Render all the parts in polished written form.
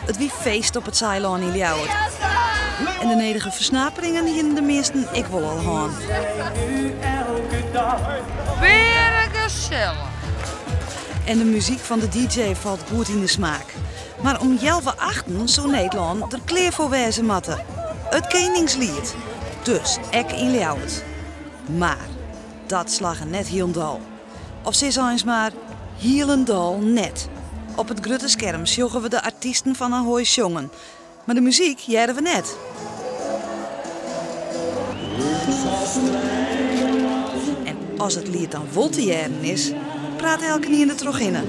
Het wie feest op het Ceylon in Ljouwert. En de nedige versnaperingen die de meesten ik wil al gaan. Weer gezellig. En de muziek van de DJ valt goed in de smaak. Maar om 11:08 zo Nederland er kleer voor wezen matten. Het Koningslied. Dus ek in Ljouwert. Maar dat slag er net hielendal. Of ze is eens maar hielendal net. Op het grote scherm sjoggen we de artiesten van Ahoy jongen. Maar de muziek jaren we net. En als het lied dan vol te jaren is, praat elke niet in de troginnen.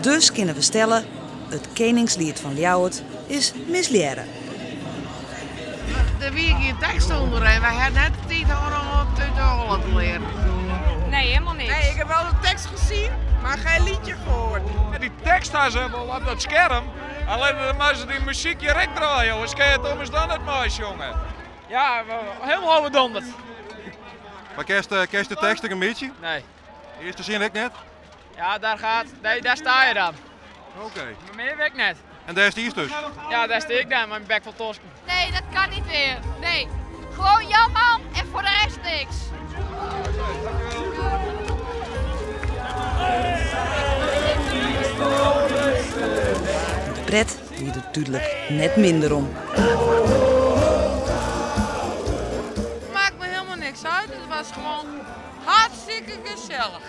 Dus kunnen we stellen, het Koningslied van Ljouwert is misleren. Er wie geen tekst onder en wij hebben net de tijd om het te leren. Nee, helemaal niks. Nee, ik heb wel de tekst gezien, maar geen liedje gehoord. Ja, die tekst hebben ze wel op dat scherm. Alleen dan moeten ze die muziek direct draaien. Hoe skate om is dan het moois, jongen? Ja, helemaal overdonderd. Maar kerst de tekst een beetje? Nee. De eerste zin ik net? Ja, daar sta je dan. Oké. Maar meer weet ik net. En daar is die dus? Ja, daar sta ik dan, met mijn bek vol tosken. Nee, dat kan niet weer. Nee. Gewoon jouw man en voor de rest niks. De pret liet er duidelijk net minder om. Maakt me helemaal niks uit, het was gewoon hartstikke gezellig.